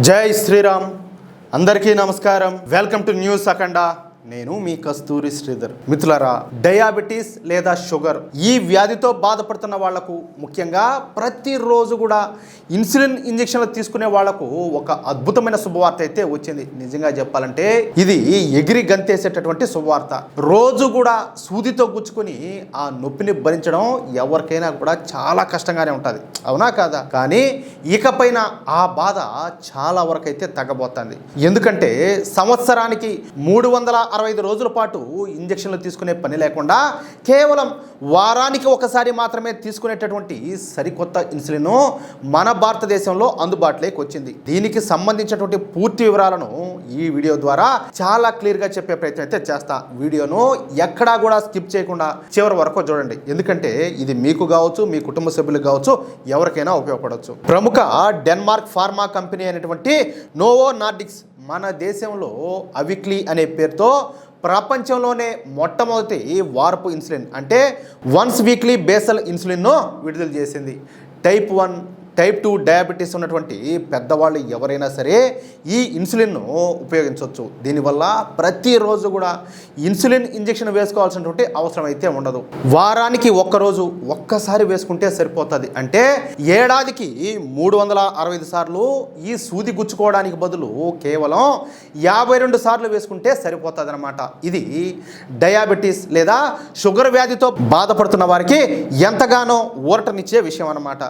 జై శ్రీరామ్. అందరికీ నమస్కారం. వెల్కమ్ టు న్యూస్ అఖండ. నేను మీ కస్తూరి శ్రీధర్. మిత్రులారా, డయాబెటీస్ లేదా షుగర్ ఈ వ్యాధితో బాధపడుతున్న వాళ్లకు, ముఖ్యంగా ప్రతిరోజు కూడా ఇన్సులిన్ ఇంజెక్షన్లు తీసుకునే వాళ్లకు ఒక అద్భుతమైన శుభవార్త అయితే వచ్చింది. నిజంగా చెప్పాలంటే ఇది ఎగిరి గంతేసేటటువంటి శుభవార్త. రోజు కూడా సూదితో గుచ్చుకుని ఆ నొప్పిని భరించడం ఎవరికైనా కూడా చాలా కష్టంగానే ఉంటుంది, అవునా కాదా? కానీ ఇకపైన ఆ బాధ చాలా వరకు అయితే తగ్గబోతుంది. ఎందుకంటే సంవత్సరానికి 365 రోజుల పాటు ఇంజెక్షన్లు తీసుకునే పని లేకుండా కేవలం వారానికి ఒకసారి మాత్రమే తీసుకునేటటువంటి సరికొత్త ఇన్సులిన్ మన భారతదేశంలో అందుబాటులోకి వచ్చింది. దీనికి సంబంధించినటువంటి పూర్తి వివరాలను ఈ వీడియో ద్వారా చాలా క్లియర్గా చెప్పే ప్రయత్నం అయితే చేస్తా. వీడియోను ఎక్కడా కూడా స్కిప్ చేయకుండా చివరి వరకు చూడండి. ఎందుకంటే ఇది మీకు కావచ్చు, మీ కుటుంబ సభ్యులకు కావచ్చు, ఎవరికైనా ఉపయోగపడవచ్చు. ప్రముఖ డెన్మార్క్ ఫార్మా కంపెనీ అయినటువంటి నోవో నార్డిక్స్ మన దేశంలో అవిక్లీ అనే పేరుతో ప్రపంచంలోనే మొట్టమొదటి వార్పు ఇన్సులిన్ అంటే వన్స్ వీక్లీ బేసల్ ఇన్సులిన్ను విడుదల చేసింది. టైప్ 1, టైప్ 2 డయాబెటీస్ ఉన్నటువంటి పెద్దవాళ్ళు ఎవరైనా సరే ఈ ఇన్సులిన్ను ఉపయోగించవచ్చు. దీనివల్ల ప్రతిరోజు కూడా ఇన్సులిన్ ఇంజెక్షన్ వేసుకోవాల్సినటువంటి అవసరం అయితే ఉండదు. వారానికి ఒక్కసారి వేసుకుంటే సరిపోతుంది. అంటే ఏడాదికి 365 సార్లు ఈ సూది గుచ్చుకోవడానికి బదులు కేవలం 52 సార్లు వేసుకుంటే సరిపోతుంది అనమాట. ఇది డయాబెటీస్ లేదా షుగర్ వ్యాధితో బాధపడుతున్న వారికి ఎంతగానో ఊరటనిచ్చే విషయం అన్నమాట.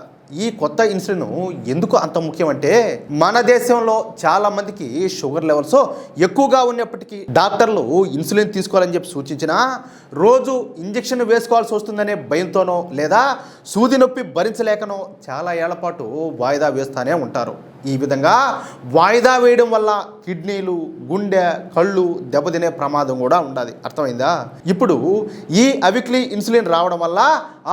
ఈ కొత్త ఇన్సులిన్ ఎందుకు అంత ముఖ్యమంటే మన దేశంలో చాలా మందికి షుగర్ లెవెల్స్ ఎక్కువగా ఉన్నప్పటికీ డాక్టర్లు ఇన్సులిన్ తీసుకోవాలని చెప్పి సూచించినా రోజు ఇంజెక్షన్ వేసుకోవాల్సి వస్తుందనే భయంతోనో లేదా సూది నొప్పి భరించలేకనో చాలా ఏళ్ల పాటు వాయిదా వేస్తూనే ఉంటారు. ఈ విధంగా వాయిదా వేయడం వల్ల కిడ్నీలు, గుండె, కళ్ళు దెబ్బతినే ప్రమాదం కూడా ఉండదు. అర్థమైందా? ఇప్పుడు ఈ అవిక్లీ ఇన్సులిన్ రావడం వల్ల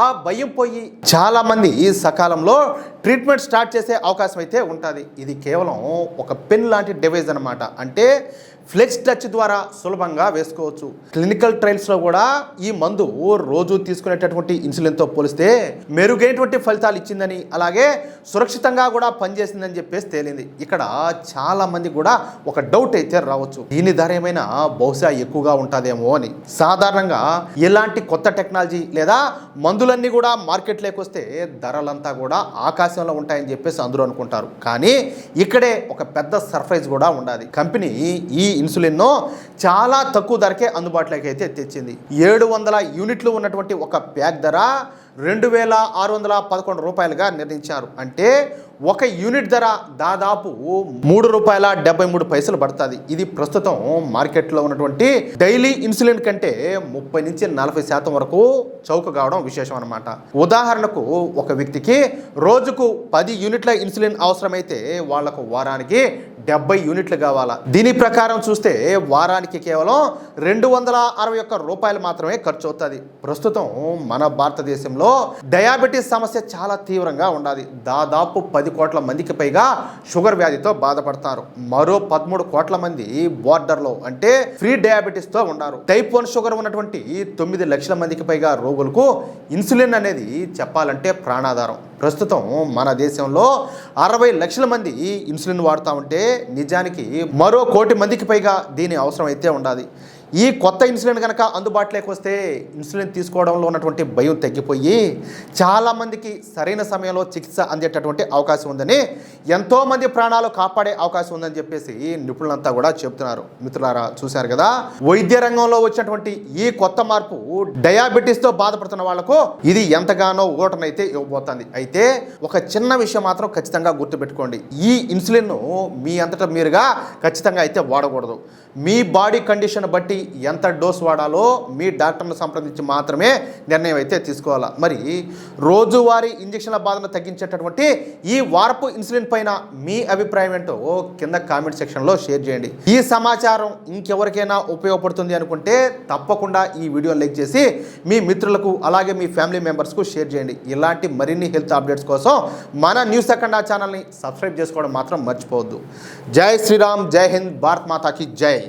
ఆ భయం పోయి చాలామంది సకాలంలో ట్రీట్మెంట్ స్టార్ట్ చేసే అవకాశం అయితే ఉంటుంది. ఇది కేవలం ఒక పెన్ లాంటి డివైస్ అనమాట. అంటే ఫ్లెక్స్ టచ్ ద్వారా సులభంగా వేసుకోవచ్చు. క్లినికల్ ట్రయల్స్లో కూడా ఈ మందు రోజు తీసుకునేటటువంటి ఇన్సులిన్తో పోలిస్తే మెరుగైనటువంటి ఫలితాలు ఇచ్చిందని, అలాగే సురక్షితంగా కూడా పనిచేసిందని చెప్పేసి తేలింది. ఇక్కడ చాలా మంది కూడా ఒక డౌట్ అయితే రావచ్చు, దీని ధర ఏమైనా బహుశా ఎక్కువగా ఉంటుందేమో అని. సాధారణంగా ఇలాంటి కొత్త టెక్నాలజీ లేదా మందులన్నీ కూడా మార్కెట్లోకి వస్తే ధరలంతా కూడా ఆకాశంలో ఉంటాయని చెప్పేసి అందరూ అనుకుంటారు. కానీ ఇక్కడే ఒక పెద్ద సర్ప్రైజ్ కూడా ఉండాలి. కంపెనీ ఈ ఇన్సులిన్ను చాలా తక్కువ ధరకే అందుబాటులోకి అయితే తెచ్చింది. 700 యూనిట్లు ఉన్నటువంటి ఒక ప్యాక్ ధర 2611 రూపాయలుగా నిర్ణయించారు. అంటే ఒక యూనిట్ ధర దాదాపు ₹3.73 పడుతుంది. ఇది ప్రస్తుతం మార్కెట్లో ఉన్నటువంటి డైలీ ఇన్సులిన్ కంటే 30 నుంచి 40% వరకు చౌక కావడం విశేషం అనమాట. ఉదాహరణకు ఒక వ్యక్తికి రోజుకు 10 యూనిట్ల ఇన్సులిన్ అవసరమైతే వాళ్లకు వారానికి 70 యూనిట్లు కావాలా. దీని ప్రకారం చూస్తే వారానికి కేవలం ₹261 మాత్రమే ఖర్చు అవుతుంది. ప్రస్తుతం మన భారతదేశంలో డయాబెటీస్ సమస్య చాలా తీవ్రంగా ఉండాలి. దాదాపు 10 కోట్ల మందికి పైగా షుగర్ వ్యాధితో బాధపడతారు. మరో 13 కోట్ల మంది బోర్డర్లో అంటే ఫ్రీ డయాబెటీస్తో ఉన్నారు. టైప్ 1 షుగర్ ఉన్నటువంటి 9 లక్షల మందికి పైగా రోగులకు ఇన్సులిన్ అనేది చెప్పాలంటే ప్రాణాధారం. ప్రస్తుతం మన దేశంలో 60 లక్షల మంది ఇన్సులిన్ వాడుతూ ఉంటే నిజానికి మరో 1 కోటి మందికి పైగా దీని అవసరం అయితే ఉండాలి. ఈ కొత్త ఇన్సులిన్ కనుక అందుబాటులోకి వస్తే ఇన్సులిన్ తీసుకోవడంలో ఉన్నటువంటి భయం తగ్గిపోయి చాలామందికి సరైన సమయంలో చికిత్స అందేటటువంటి అవకాశం ఉందని, ఎంతోమంది ప్రాణాలు కాపాడే అవకాశం ఉందని చెప్పేసి నిపుణులంతా కూడా చెప్తున్నారు. మిత్రులారా, చూశారు కదా, వైద్య రంగంలో వచ్చినటువంటి ఈ కొత్త మార్పు డయాబెటీస్తో బాధపడుతున్న వాళ్లకు ఇది ఎంతగానో ఊరటనైతే ఇవ్వబోతుంది. అయితే ఒక చిన్న విషయం మాత్రం ఖచ్చితంగా గుర్తుపెట్టుకోండి, ఈ ఇన్సులిన్ను మీ అంతటా మీరుగా ఖచ్చితంగా అయితే వాడకూడదు. మీ బాడీ కండిషన్ బట్టి ఎంత డోస్ వాడాలో మీ డాక్టర్ను సంప్రదించి మాత్రమే నిర్ణయం అయితే తీసుకోవాలా. మరి రోజువారీ ఇంజెక్షన్ల బాధను తగ్గించేటటువంటి ఈ వార్పు ఇన్సులిన్ పైన మీ అభిప్రాయం ఏంటో కింద కామెంట్ సెక్షన్లో షేర్ చేయండి. ఈ సమాచారం ఇంకెవరికైనా ఉపయోగపడుతుంది అనుకుంటే తప్పకుండా ఈ వీడియోని లైక్ చేసి మీ మిత్రులకు అలాగే మీ ఫ్యామిలీ మెంబర్స్కు షేర్ చేయండి. ఇలాంటి మరిన్ని హెల్త్ అప్డేట్స్ కోసం మన న్యూస్ అఖండ ఛానల్ని సబ్స్క్రైబ్ చేసుకోవడం మాత్రం మర్చిపోవద్దు. జై శ్రీరామ్, జై హింద్, భారత్ మాతాకి జై.